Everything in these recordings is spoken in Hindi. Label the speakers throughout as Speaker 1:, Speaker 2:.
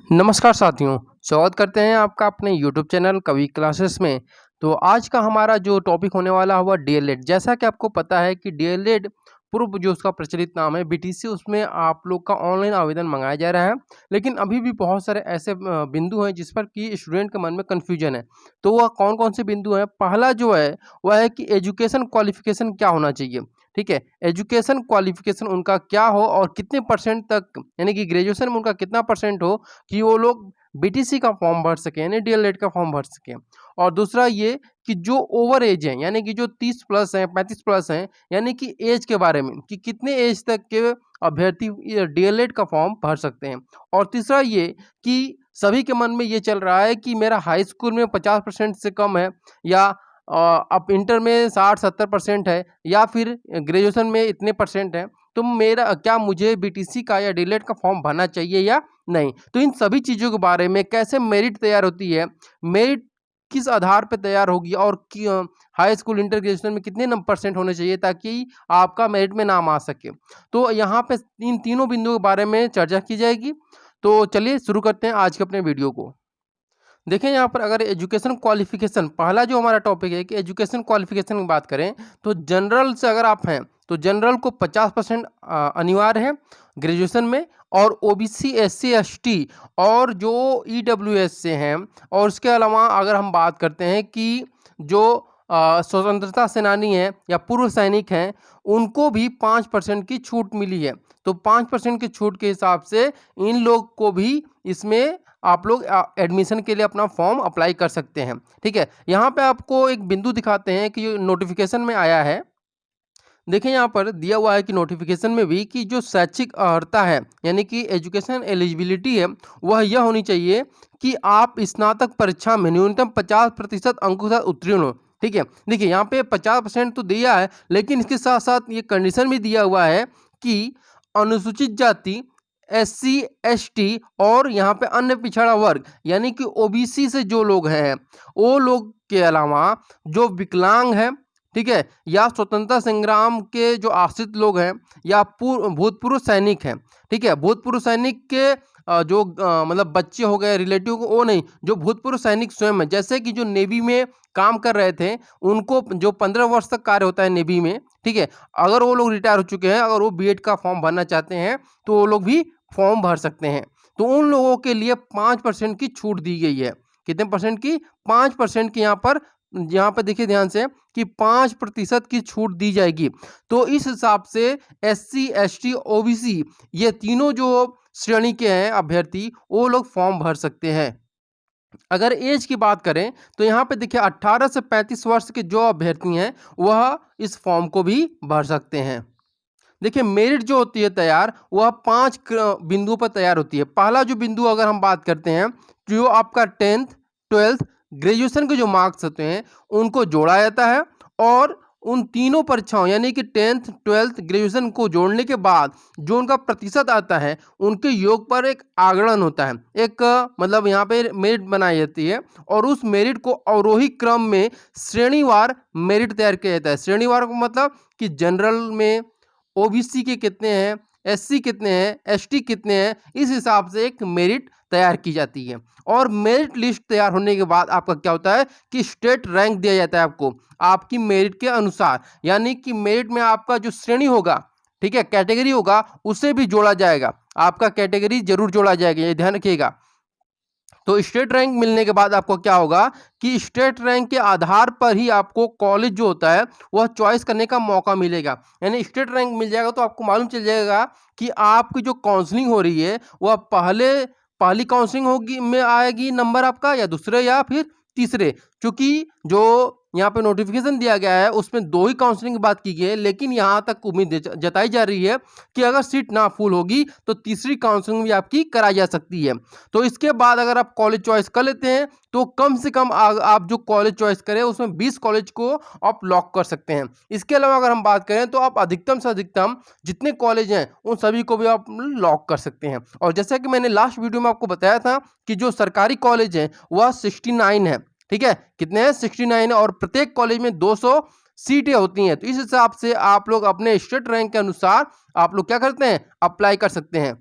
Speaker 1: नमस्कार साथियों, स्वागत करते हैं आपका अपने यूट्यूब चैनल कवि क्लासेस में। तो आज का हमारा जो टॉपिक होने वाला हुआ डीएलएड। जैसा कि आपको पता है कि डीएलएड पूर्व जो उसका प्रचलित नाम है बीटीसी, उसमें आप लोग का ऑनलाइन आवेदन मंगाया जा रहा है। लेकिन अभी भी बहुत सारे ऐसे बिंदु हैं जिस पर कि स्टूडेंट के मन में कन्फ्यूजन है। तो वह कौन-कौन से बिंदु हैं? पहला जो है वह है कि एजुकेशन क्वालिफिकेशन क्या होना चाहिए? ठीक है, एजुकेशन क्वालिफिकेशन उनका क्या हो और कितने परसेंट तक, यानी कि ग्रेजुएशन में उनका कितना परसेंट हो कि वो लोग बीटीसी का फॉर्म भर सकें, यानी डीएलएड का फॉर्म भर सकें। और दूसरा ये कि जो ओवर एज हैं, यानी कि जो 30 प्लस हैं, 35 प्लस हैं, यानी कि एज के बारे में कि कितने एज तक के अभ्यर्थी ये डीएलएड का फॉर्म भर सकते हैं। और तीसरा ये कि सभी के मन में ये चल रहा है कि मेरा हाई स्कूल में 50% से कम है, या अब इंटर में 60-70% है, या फिर ग्रेजुएशन में इतने परसेंट है, तो मेरा क्या मुझे बीटीसी का या डीएलएड का फॉर्म भरना चाहिए या नहीं? तो इन सभी चीज़ों के बारे में, कैसे मेरिट तैयार होती है, मेरिट किस आधार पे तैयार होगी, और हाई स्कूल, इंटर, ग्रेजुएशन में कितने परसेंट होने चाहिए ताकि आपका मेरिट में नाम आ सके। तो यहाँ पे इन तीनों बिंदुओं के बारे में चर्चा की जाएगी। तो चलिए शुरू करते हैं आज के अपने वीडियो को। देखिए यहाँ पर अगर एजुकेशन क्वालिफिकेशन, पहला जो हमारा टॉपिक है कि एजुकेशन क्वालिफिकेशन की बात करें, तो जनरल से अगर आप हैं तो जनरल को 50% अनिवार्य है ग्रेजुएशन में, और ओबीसी, एससी, एसटी और जो ईडब्ल्यूएस से हैं, और उसके अलावा अगर हम बात करते हैं कि जो स्वतंत्रता सेनानी हैं या पूर्व सैनिक हैं, उनको भी 5% की छूट मिली है। तो 5% की छूट के हिसाब से इन लोग को भी इसमें आप लोग एडमिशन के लिए अपना फॉर्म अप्लाई कर सकते हैं। ठीक है, यहाँ पे आपको एक बिंदु दिखाते हैं कि नोटिफिकेशन में आया है। देखिए यहाँ पर दिया हुआ है कि नोटिफिकेशन में भी कि जो शैक्षिक अर्हता है, यानी कि एजुकेशन एलिजिबिलिटी है, वह यह होनी चाहिए कि आप स्नातक परीक्षा में न्यूनतम 50% अंकों के साथ उत्तीर्ण हो। ठीक है, देखिए यहाँ पे 50% तो दिया है, लेकिन इसके साथ साथ ये कंडीशन भी दिया हुआ है कि अनुसूचित जाति, एससी, एसटी और यहाँ पे अन्य पिछड़ा वर्ग, यानी कि ओबीसी से जो लोग हैं, वो लोग के अलावा जो विकलांग है, ठीक है, या स्वतंत्रता संग्राम के जो आश्रित लोग हैं, या भूतपूर्व सैनिक हैं। ठीक है, भूतपूर्व सैनिक के जो मतलब बच्चे हो गए, रिलेटिव को, वो नहीं, जो भूतपूर्व सैनिक स्वयं है, जैसे कि जो नेवी में काम कर रहे थे, उनको जो 15 वर्ष तक कार्य होता है नेवी में, ठीक है, अगर वो लोग रिटायर हो चुके हैं, अगर वो बीएड का फॉर्म भरना चाहते हैं, तो वो लोग भी फॉर्म भर सकते हैं। तो उन लोगों के लिए 5% की छूट दी गई है। कितने परसेंट की? 5% की यहाँ पर देखिए ध्यान से कि 5% की छूट दी जाएगी। तो इस हिसाब से एससी, एसटी, ओबीसी, ये तीनों जो श्रेणी के हैं अभ्यर्थी, वो लोग फॉर्म भर सकते हैं। अगर एज की बात करें तो यहाँ पे देखिए 18 से 35 वर्ष के जो अभ्यर्थी हैं, वह इस फॉर्म को भी भर सकते हैं। देखिए मेरिट जो होती है तैयार, वह 5 बिंदुओं पर तैयार होती है। पहला जो बिंदु अगर हम बात करते हैं, जो आपका 10th, 12th, ग्रेजुएशन के जो मार्क्स होते हैं, उनको जोड़ा जाता है, और उन तीनों परीक्षाओं, यानी कि 10th, 12th, ग्रेजुएशन को जोड़ने के बाद जो उनका प्रतिशत आता है, उनके योग पर एक आगणन होता है। एक मतलब यहाँ पे मेरिट बनाई जाती है, और उस मेरिट को अवरोही क्रम में श्रेणीवार मेरिट तैयार किया जाता है। श्रेणीवार को मतलब कि जनरल में ओबीसी के कितने हैं, एससी कितने हैं, एसटी कितने हैं, इस हिसाब से एक मेरिट तैयार की जाती है। और मेरिट लिस्ट तैयार होने के बाद आपका क्या होता है कि स्टेट रैंक दिया जाता है आपको, आपकी मेरिट के अनुसार, यानी कि मेरिट में आपका जो श्रेणी होगा, ठीक है, कैटेगरी होगा, उसे भी जोड़ा जाएगा। आपका कैटेगरी जरूर जोड़ा जाएगा, ये ध्यान रखिएगा। तो स्टेट रैंक मिलने के बाद आपको क्या होगा कि स्टेट रैंक के आधार पर ही आपको कॉलेज जो होता है वह चॉइस करने का मौका मिलेगा। यानी स्टेट रैंक मिल जाएगा तो आपको मालूम चल जाएगा कि आपकी जो काउंसलिंग हो रही है वह पहली काउंसलिंग होगी में आएगी नंबर आपका, या दूसरे या फिर तीसरे। क्योंकि जो यहाँ पे नोटिफिकेशन दिया गया है उसमें 2 ही काउंसलिंग की बात की गई है, लेकिन यहाँ तक उम्मीद जताई जा रही है कि अगर सीट ना फुल होगी तो तीसरी काउंसलिंग भी आपकी कराई जा सकती है। तो इसके बाद अगर आप कॉलेज चॉइस कर लेते हैं तो कम से कम आप जो कॉलेज चॉइस करें उसमें 20 कॉलेज को आप लॉक कर सकते हैं। इसके अलावा अगर हम बात करें तो आप अधिकतम से अधिकतम जितने कॉलेज हैं उन सभी को भी आप लॉक कर सकते हैं। और जैसा कि मैंने लास्ट वीडियो में आपको बताया था कि जो सरकारी कॉलेज है वह 69 है। ठीक है, कितने हैं? 69 है, और प्रत्येक कॉलेज में 200 सीटें होती हैं। तो इस हिसाब से आप लोग अपने स्टेट रैंक के अनुसार आप लोग क्या करते हैं, अप्लाई कर सकते हैं।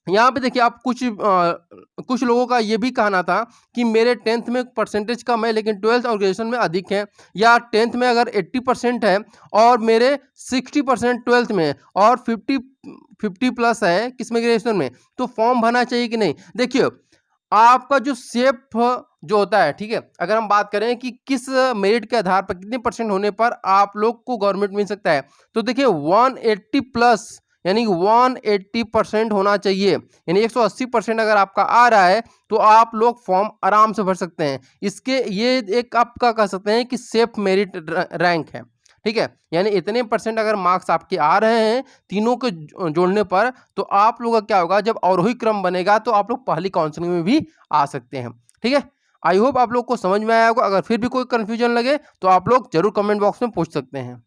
Speaker 1: यहाँ पे देखिए आप कुछ लोगों का ये भी कहना था कि मेरे 10th में परसेंटेज कम है लेकिन 12th और ग्रेजुएशन में अधिक है, या 10th में अगर 80% है और मेरे 60% 12th में है और 50 प्लस है किसमें, ग्रेजुएशन में, तो फॉर्म भरना चाहिए कि नहीं। देखिए आपका जो सेफ जो होता है, ठीक है, अगर हम बात करें कि किस मेरिट के आधार पर कितने परसेंट होने पर आप लोग को गवर्नमेंट मिल सकता है, तो देखिए 180 प्लस यानी 180% होना चाहिए, यानी 180% अगर आपका आ रहा है तो आप लोग फॉर्म आराम से भर सकते हैं। इसके ये एक आपका कह सकते हैं कि सेफ मेरिट रैंक है, ठीक है, यानी इतने परसेंट अगर मार्क्स आपके आ रहे हैं तीनों के जोड़ने पर, तो आप लोगों का क्या होगा, जब अवरोही क्रम बनेगा तो आप लोग पहली काउंसलिंग में भी आ सकते हैं। ठीक है, आई होप आप लोग को समझ में आया होगा। अगर फिर भी कोई कंफ्यूजन लगे तो आप लोग जरूर कमेंट बॉक्स में पूछ सकते हैं।